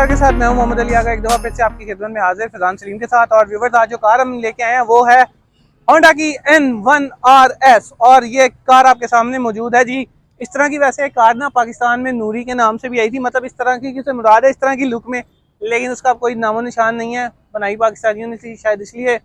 नमस्कार के साथ मैं हूं मोहम्मद अली आगा, एक दफ़ा फिर से आपकी खिदमत में हाजिर फैजान सलीम के साथ। और व्यूवर्स, आज जो कार हम लेके आए हैं वो है होंडा की N1RS और ये कार आपके सामने मौजूद है जी। इस तरह की वैसे कार ना पाकिस्तान में नूरी के नाम से भी आई थी, मतलब इस तरह की किसी मुराद है इस तरह की लुक में, लेकिन उसका कोई नामो निशान नहीं है। बनाई पाकिस्तानियों ने थी, शायद इसलिए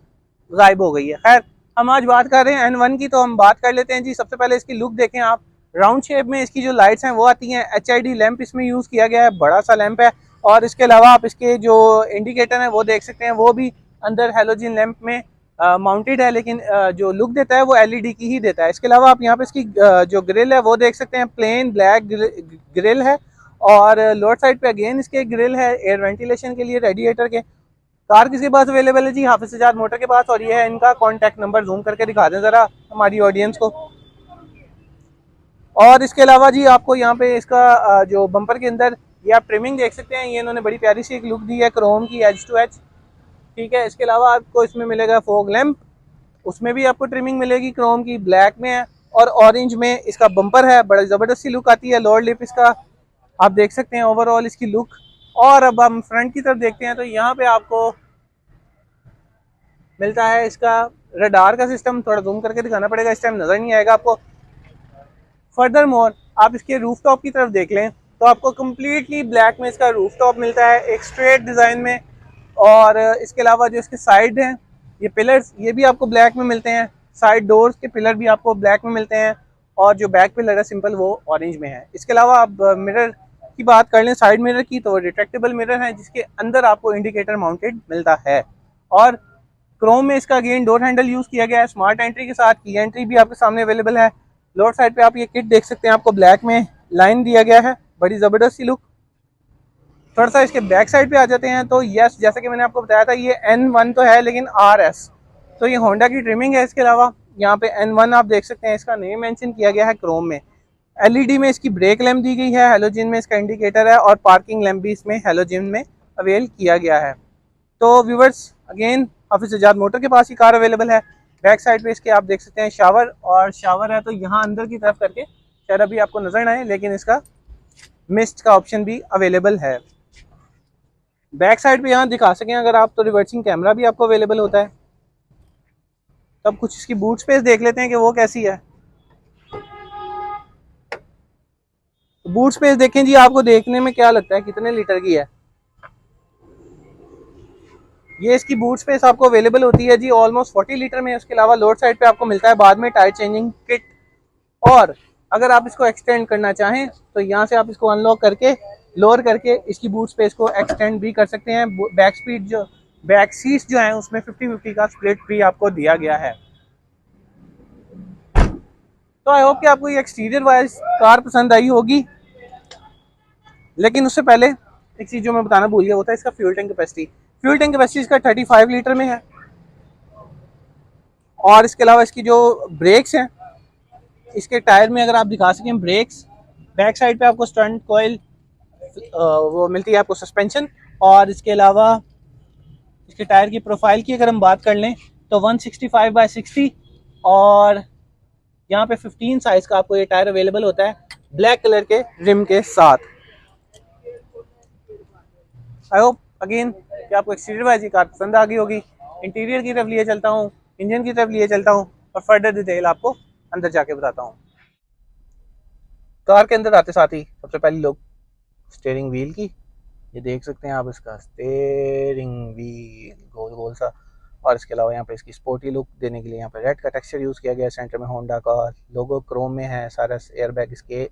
गायब हो गई है। खैर, हम आज बात कर रहे हैं N1 की, तो हम बात कर लेते हैं जी। सबसे पहले इसकी लुक देखें आप। राउंड शेप में इसकी जो लाइट्स हैं वो आती हैं। HID लैंप इसमें यूज़ किया गया है, बड़ा सा लैंप है। और इसके अलावा आप इसके जो इंडिकेटर हैं वो देख सकते हैं, वो भी अंदर हेलोजन लैंप में माउंटेड है, लेकिन जो लुक देता है वो LED की ही देता है। इसके अलावा आप यहाँ पे इसकी जो ग्रिल है वो देख सकते हैं, प्लेन ब्लैक ग्रिल है। और लोअर साइड पे अगेन इसके ग्रिल है एयर वेंटिलेशन के लिए, रेडिएटर के। कार किसके पास अवेलेबल है जी? हाफिज सजाद मोटर के पास। और ये है इनका कॉन्टैक्ट नंबर, जूम करके दिखा दें ज़रा हमारी ऑडियंस को। और इसके अलावा जी आपको यहाँ पे इसका जो बम्पर के अंदर ये आप ट्रिमिंग देख सकते हैं, ये इन्होंने बड़ी प्यारी सी एक लुक दी है क्रोम की, एज टू एज। ठीक है, इसके अलावा आपको इसमें मिलेगा फॉग लैंप, उसमें भी आपको ट्रिमिंग मिलेगी क्रोम की, ब्लैक में है। और ऑरेंज में इसका बम्पर है, बड़ा ज़बरदस्त सी लुक आती है। लोअर लिप इसका आप देख सकते हैं, ओवरऑल इसकी लुक। और अब हम फ्रंट की तरफ देखते हैं, तो यहाँ पे आपको मिलता है इसका रडार का सिस्टम। थोड़ा जूम करके दिखाना पड़ेगा, इस टाइम नज़र नहीं आएगा आपको। फर्दर मोर आप इसके रूफ टॉप की तरफ देख लें तो आपको कम्प्लीटली ब्लैक में इसका रूफ टॉप मिलता है, एक स्ट्रेट डिज़ाइन में। और इसके अलावा जो इसके साइड हैं, ये पिलर्स, ये भी आपको ब्लैक में मिलते हैं। साइड डोर्स के पिलर भी आपको ब्लैक में मिलते हैं। और जो बैक पिलर है सिंपल, वो ऑरेंज में है। इसके अलावा आप मिरर की बात कर लें, साइड मिरर की, तो रिट्रैक्टेबल मिरर है जिसके अंदर आपको इंडिकेटर माउंटेड मिलता है। और क्रोम में इसका अगेन डोर हैंडल यूज़ किया गया है, स्मार्ट एंट्री के साथ। की एंट्री भी आपके सामने अवेलेबल है। लोअर साइड पे आप ये किट देख सकते हैं, आपको ब्लैक में लाइन दिया गया है, बड़ी ज़बरदस्त सी लुक। थोड़ा सा इसके बैक साइड पे आ जाते हैं, तो यस, जैसे कि मैंने आपको बताया था, ये N1 तो है लेकिन RS, तो ये होंडा की ट्रिमिंग है। इसके अलावा यहाँ पे N1 आप देख सकते हैं, इसका नेम मेंशन किया गया है क्रोम में। LED में इसकी ब्रेक लैंप दी गई है, हेलोजन में इसका इंडिकेटर है, और पार्किंग लैंप भी इसमें हेलोजन में अवेल किया गया है। तो व्यूवर्स, अगेन हाफिज सजाद मोटर के पास ही कार अवेलेबल है। बैक साइड पे इसके आप देख सकते हैं शावर, और शावर है तो यहाँ अंदर की तरफ करके, शायद अभी आपको नजर ना आए, लेकिन इसका मिस्ट का ऑप्शन भी अवेलेबल है। बैक साइड पे यहाँ दिखा सकें अगर आप, तो रिवर्सिंग कैमरा भी आपको अवेलेबल होता है। तब कुछ इसकी बूट स्पेस देख लेते हैं कि वो कैसी है। बूट स्पेस देखें जी, आपको देखने में क्या लगता है कितने लीटर की है? ये इसकी बूट स्पेस आपको अवेलेबल होती है जी ऑलमोस्ट 40 लीटर में। उसके अलावा लोअर साइड पे आपको मिलता है बाद में टायर चेंजिंग किट। और अगर आप इसको एक्सटेंड करना चाहें तो यहाँ से आप इसको अनलॉक करके, लोअर करके इसकी बूट स्पेस को एक्सटेंड भी कर सकते हैं। बैक सीट्स जो हैं उसमें 50-50 का स्प्लिट भी आपको दिया गया है। तो आई होप कि आपको ये एक्सटीरियर वाइज कार पसंद आई होगी। लेकिन उससे पहले एक चीज़ जो मैं बताना भूल गया, होता है इसका fuel tank capacity. Fuel tank capacity इसका 35 लीटर में है। और इसके अलावा इसकी जो ब्रेक्स हैं, इसके टायर में अगर आप दिखा सकें ब्रेक्स, बैक साइड पे आपको स्टंट कॉइल वो मिलती है आपको, सस्पेंशन। और इसके अलावा इसके टायर की प्रोफाइल की अगर हम बात कर लें तो 165/60, और यहाँ पे 15 साइज का आपको ये टायर अवेलेबल होता है, ब्लैक कलर के रिम के साथ। आई होप अगेन कि आपको एक्सटीरियर वाइज कार पसंद आ गई होगी। इंटीरियर की तरफ लिए चलता हूँ, इंजन की तरफ लिए चलता हूँ, और फर्दर डिटेल आपको अंदर जाके बताता हूँ। कार के अंदर आते साथ ही सबसे पहली लोग स्टीयरिंग व्हील की, ये देख सकते हैं आप, इसका स्टीयरिंग व्हील गोल गोल सा। और इसके अलावा यहाँ पे इसकी स्पोर्टी लुक देने के लिए यहाँ पे रेड का टेक्सचर यूज़ किया गया है। सेंटर में होंडा का लोगो क्रोम में है, सारा एयरबैग इसके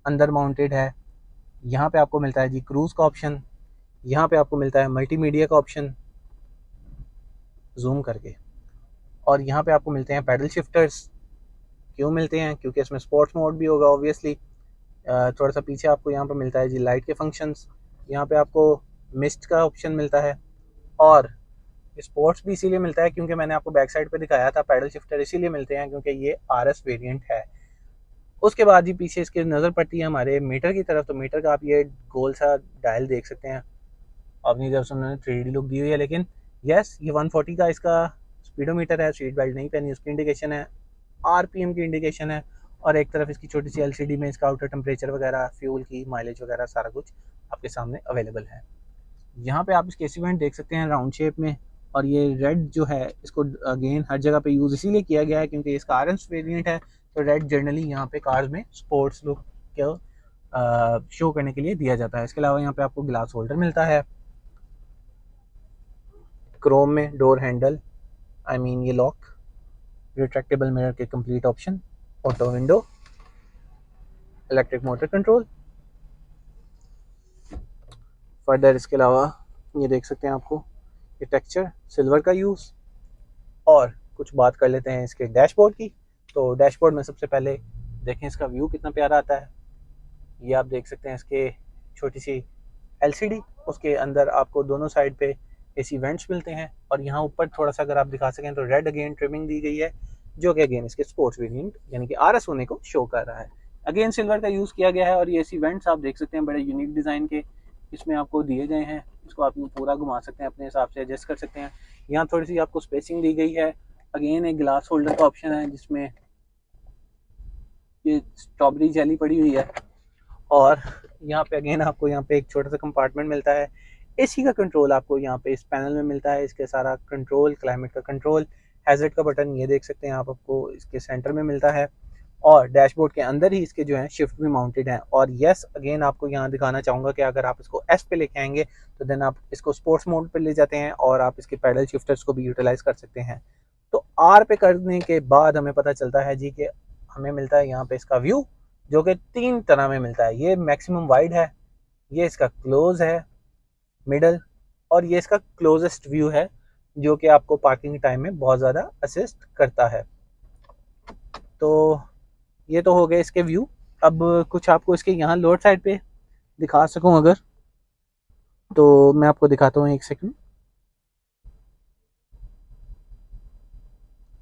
अंदर माउंटेड है। यहाँ पे आपको मिलता है जी क्रूज़ का ऑप्शन, यहाँ पे आपको मिलता है मल्टीमीडिया का ऑप्शन, जूम करके। और यहाँ पे आपको मिलते हैं पैडल शिफ्टर्स। क्यों मिलते हैं? क्योंकि इसमें स्पोर्ट्स मोड भी होगा ऑब्वियसली। थोड़ा सा पीछे आपको यहाँ पे मिलता है जी लाइट के फंक्शंस। यहाँ पे आपको मिस्ट का ऑप्शन मिलता है। और स्पोर्ट्स भी इसीलिए मिलता है क्योंकि मैंने आपको बैक साइड पे दिखाया था, पैडल शिफ्टर इसीलिए मिलते हैं क्योंकि ये RS वेरिएंट है। उसके बाद ही पीछे इसके नज़र पड़ती है हमारे मीटर की तरफ, तो मीटर का आप ये गोल सा डायल देख सकते हैं। अपनी तरफ से उन्होंने 3D लुक दी हुई है, लेकिन यस, ये 140 का इसका स्पीडोमीटर है। सीट बेल्ट नहीं पहनी उसकी इंडिकेशन है, RPM की इंडिकेशन है। और एक तरफ इसकी छोटी सी LCD में इसका आउटर टेम्परेचर वगैरह, फ्यूल की माइलेज वगैरह सारा कुछ आपके सामने अवेलेबल है। यहाँ पे आप इसके एसी वेंट देख सकते हैं राउंड शेप में, और ये रेड जो है इसको अगेन हर जगह पे यूज़ इसीलिए किया गया है क्योंकि इसका आरएस वेरिएंट है, तो रेड जनरली यहाँ पे कार्स में स्पोर्ट्स लुक को शो करने के लिए दिया जाता है। इसके अलावा यहाँ पे आपको ग्लास होल्डर मिलता है, क्रोम में डोर हैंडल, ये लॉक, रिट्रैक्टेबल मिरर के complete option, auto window, electric motor control. Further इसके अलावा ये देख सकते हैं आपको ये टेक्सचर सिल्वर का यूज़। और कुछ बात कर लेते हैं इसके डैशबोर्ड की। तो डैशबोर्ड में सबसे पहले देखें इसका व्यू कितना प्यारा आता है। ये आप देख सकते हैं इसके छोटी सी एलसीडी, उसके अंदर आपको दोनों साइड पे एसी वेंट्स मिलते हैं, और यहाँ ऊपर थोड़ा सा अगर आप दिखा सकें तो रेड अगेन ट्रिमिंग दी गई है जो कि अगेन इसके स्पोर्ट्स वेरिएंट यानी कि आरएस होने को शो कर रहा है। अगेन सिल्वर का यूज़ किया गया है, और ये एसी वेंट्स आप देख सकते हैं बड़े यूनिक डिज़ाइन के इसमें आपको दिए गए हैं। इसको आप पूरा घुमा सकते हैं, अपने हिसाब से एडजस्ट कर सकते हैं। यहाँ थोड़ी सी आपको स्पेसिंग दी गई है। अगेन एक ग्लास होल्डर का ऑप्शन है जिसमें ये स्ट्रॉबेरी जेली पड़ी हुई है, और यहाँ पे अगेन आपको यहाँ पे एक छोटा सा कंपार्टमेंट मिलता है। एसी का कंट्रोल आपको यहाँ पे इस पैनल में मिलता है। इसके सारा कंट्रोल, क्लाइमेट का कंट्रोल, हैजर्ड का बटन ये देख सकते हैं आप, आपको इसके सेंटर में मिलता है, और डैशबोर्ड के अंदर ही इसके जो है शिफ्ट भी माउंटेड हैं। और यस अगेन आपको यहाँ दिखाना चाहूँगा कि अगर आप इसको एस पे लेके आएंगे तो देन आप इसको स्पोर्ट्स मोड पे ले जाते हैं, और आप इसके पैडल शिफ्टर्स को भी यूटिलाइज कर सकते हैं। तो आर पे करने के बाद हमें पता चलता है जी कि हमें मिलता है यहाँ पे इसका व्यू, जो कि 3 तरह में मिलता है। ये मैक्सिमम वाइड है, ये इसका क्लोज है मिडल, और ये इसका क्लोजेस्ट व्यू है जो कि आपको पार्किंग टाइम में बहुत ज़्यादा असिस्ट करता है। तो ये तो हो गए इसके व्यू। अब कुछ आपको इसके यहाँ लोअर साइड पे दिखा सकूं अगर, तो मैं आपको दिखाता हूँ, एक सेकंड।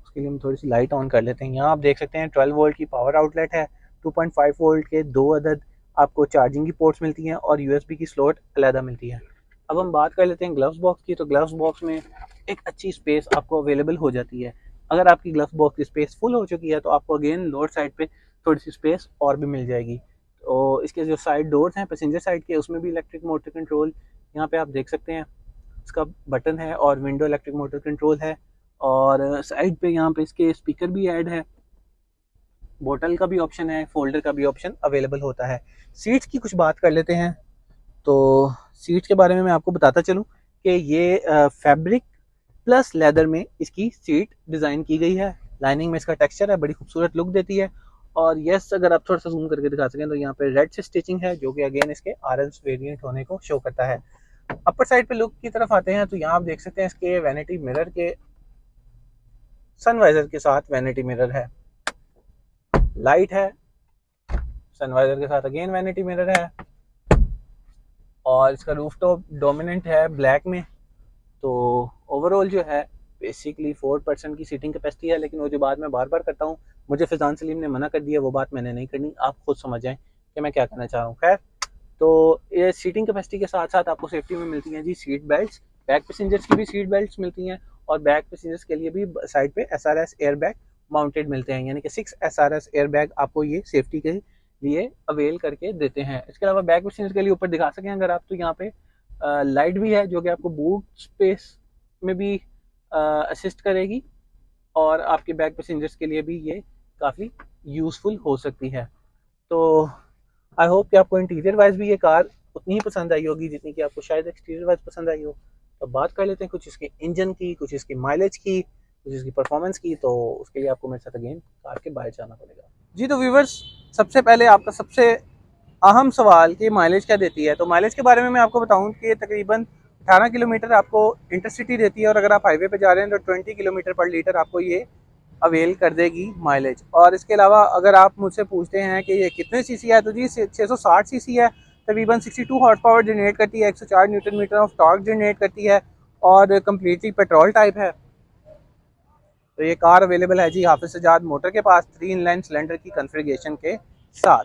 उसके लिए हम थोड़ी सी लाइट ऑन कर लेते हैं। यहाँ आप देख सकते हैं 12 वोल्ट की पावर आउटलेट है, 2.5 वोल्ट के 2 अदद आपको चार्जिंग की पोर्ट्स मिलती हैं, और यूएसबी की स्लॉट अलहदा मिलती है। अब हम बात कर लेते हैं ग्लव्स बॉक्स की। तो ग्लव्स बॉक्स में एक अच्छी स्पेस आपको अवेलेबल हो जाती है। अगर आपकी ग्लव्स बॉक्स की स्पेस फुल हो चुकी है तो आपको अगेन लोअर साइड पे थोड़ी सी स्पेस और भी मिल जाएगी। तो इसके जो साइड डोर्स हैं पैसेंजर साइड के, उसमें भी इलेक्ट्रिक मोटर कंट्रोल यहाँ पे आप देख सकते हैं, इसका बटन है, और विंडो इलेक्ट्रिक मोटर कंट्रोल है, और साइड पे यहाँ पे इसके स्पीकर भी ऐड है, बोतल का भी ऑप्शन है, फोल्डर का भी ऑप्शन अवेलेबल होता है। सीट्स की कुछ बात कर लेते हैं। तो सीट्स के बारे में मैं आपको बताता चलूँ कि ये फैब्रिक प्लस लेदर में इसकी सीट डिज़ाइन की गई है। लाइनिंग में इसका टेक्सचर है, बड़ी खूबसूरत लुक देती है। और यस अगर आप थोड़ा सा जूम करके दिखा सकें तो यहाँ पे रेड से स्टिचिंग है जो कि अगेन इसके आरएस वेरिएंट होने को शो करता है। अपर साइड पे लुक की तरफ आते हैं तो यहाँ आप देख सकते हैं इसके वैनिटी मिरर के सनवाइजर के साथ वैनिटी मिरर है, लाइट है, सनवाइजर के साथ अगेन वैनिटी मिरर है, और इसका रूफटॉप डोमिनेंट है ब्लैक में। तो ओवरऑल जो है बेसिकली 4% की सीटिंग कैपेसिटी है, लेकिन वो जो बात मैं बार बार करता हूँ, मुझे फैजान सलीम ने मना कर दिया, वो बात मैंने नहीं करनी, आप खुद समझ जाएं कि मैं क्या कहना चाह रहा हूँ। खैर, तो ये सीटिंग कैपेसिटी के साथ साथ आपको सेफ्टी में मिलती हैं जी सीट बेल्ट्स, बैक पैसेंजर्स की भी सीट बेल्ट्स मिलती हैं, और बैक पैसेंजर्स के लिए भी साइड पे SRS एयर बैग माउंटेड मिलते हैं, यानी कि 6 SRS एयर बैग आपको ये सेफ्टी के लिए अवेल करके देते हैं। इसके अलावा बैक पैसेंजर के लिए ऊपर दिखा सकें अगर आप, तो यहाँ पे लाइट भी है जो कि आपको बूट स्पेस में भी असिस्ट करेगी, और आपके बैक पैसेंजर्स के लिए भी ये काफ़ी यूज़फुल हो सकती है। तो आई होप कि आपको इंटीरियर वाइज भी ये कार उतनी ही पसंद आई होगी जितनी कि आपको शायद एक्सटीरियर वाइज पसंद आई हो। तो बात कर लेते हैं कुछ इसके इंजन की, कुछ इसकी माइलेज की, कुछ इसकी परफॉर्मेंस की। तो उसके लिए आपको मेरे साथ अगेन कार के बाहर जाना पड़ेगा जी। तो व्यूवर्स, सबसे पहले आपका सबसे अहम सवाल कि माइलेज क्या देती है। तो माइलेज के बारे में मैं आपको बताऊं कि तकरीबन 18 किलोमीटर आपको इंटरसिटी देती है, और अगर आप हाईवे पे जा रहे हैं तो 20 किलोमीटर पर लीटर आपको ये अवेल कर देगी माइलेज। और इसके अलावा अगर आप मुझसे पूछते हैं कि ये कितने सीसी है, तो जी 660 सीसी है, तकरीबन 62 हॉर्स पावर जनरेट करती है, 104 newton metre of torque generate करती है, और कम्प्लीटली पेट्रोल टाइप है। तो ये कार अवेलेबल है जी हाफिज सजाद मोटर के पास 3 इनलाइन सिलेंडर की कन्फिगरेशन के साथ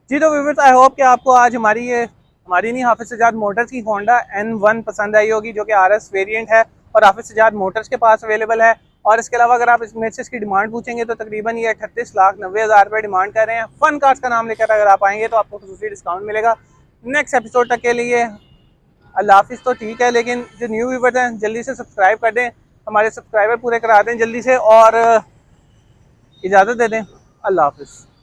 जी। तो व्यूअर्स, आई होप कि आपको आज हमारी नहीं हाफिज सजाद मोटर्स की होंडा N1 पसंद आई होगी, जो कि RS वेरिएंट है और हाफिज सजाद मोटर्स के पास अवेलेबल है। और इसके अलावा अगर आप मेरे से इसकी डिमांड पूछेंगे तो तकरीबन ये 38,90,000 रुपये डिमांड कर रहे हैं। फन कार्स का नाम लेकर अगर आप आएंगे तो आपको खसूसी डिस्काउंट मिलेगा। नेक्स्ट एपिसोड तक के लिए अल्लाह हाफिज़। तो ठीक है, लेकिन जो न्यू व्यूवर्स हैं जल्दी से सब्सक्राइब कर दें, हमारे सब्सक्राइबर पूरे करा दें जल्दी से, और इजाज़त दे दें। अल्लाह हाफिज़।